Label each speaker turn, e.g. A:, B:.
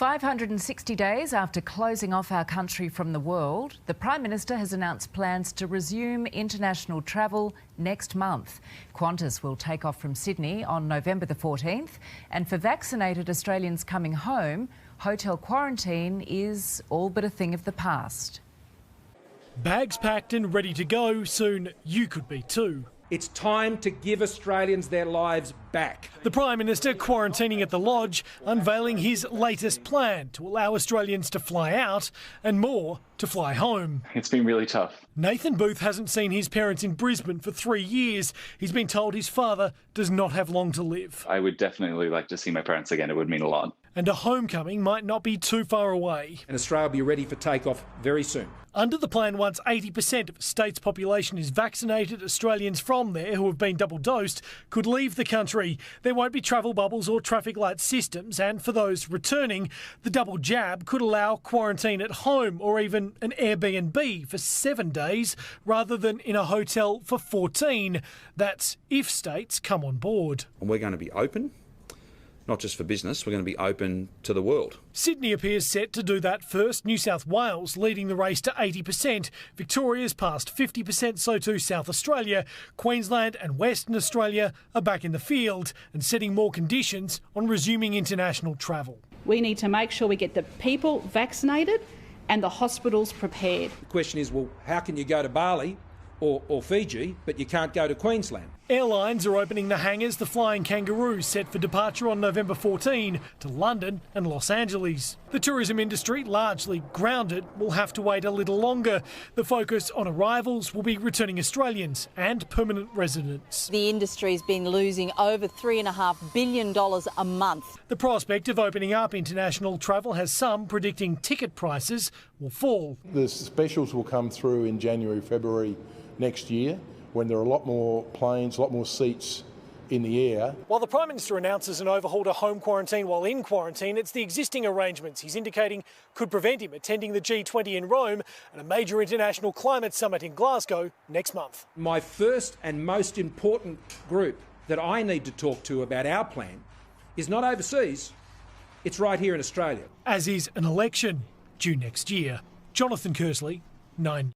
A: 560 days after closing off our country from the world, the Prime Minister has announced plans to resume international travel next month. Qantas will take off from Sydney on November the 14th, and for vaccinated Australians coming home, hotel quarantine is all but a thing of the past.
B: Bags packed and ready to go, soon you could be too.
C: It's time to give Australians their lives back.
B: The Prime Minister quarantining at the Lodge, unveiling his latest plan to allow Australians to fly out and more to fly home.
D: It's been really tough.
B: Nathan Booth hasn't seen his parents in Brisbane for 3 years. He's been told his father does not have long to live.
D: I would definitely like to see my parents again. It would mean a lot.
B: And a homecoming might not be too far away.
C: And Australia will be ready for takeoff very soon.
B: Under the plan, once 80% of the state's population is vaccinated, Australians from there who have been double dosed could leave the country. There won't be travel bubbles or traffic light systems, and for those returning, the double jab could allow quarantine at home or even an Airbnb for 7 days rather than in a hotel for 14. That's if states come on board.
E: And we're going to be open. Not just for business, we're going to be open to the world.
B: Sydney appears set to do that first, New South Wales leading the race to 80%. Victoria's past 50%, so too South Australia. Queensland and Western Australia are back in the field and setting more conditions on resuming international travel.
F: We need to make sure we get the people vaccinated and the hospitals prepared.
C: The question is, well, how can you go to Bali or Fiji, but you can't go to Queensland?
B: Airlines are opening the hangars. The Flying Kangaroo set for departure on November 14 to London and Los Angeles. The tourism industry, largely grounded, will have to wait a little longer. The focus on arrivals will be returning Australians and permanent residents.
G: The industry's been losing over $3.5 billion a month.
B: The prospect of opening up international travel has some predicting ticket prices will fall.
H: The specials will come through in January, February next year, when there are a lot more planes, a lot more seats in the air.
B: While the Prime Minister announces an overhaul to home quarantine while in quarantine, it's the existing arrangements he's indicating could prevent him attending the G20 in Rome and a major international climate summit in Glasgow next month.
C: My first and most important group that I need to talk to about our plan is not overseas, it's right here in Australia.
B: As is an election due next year. Jonathan Kersley, 9.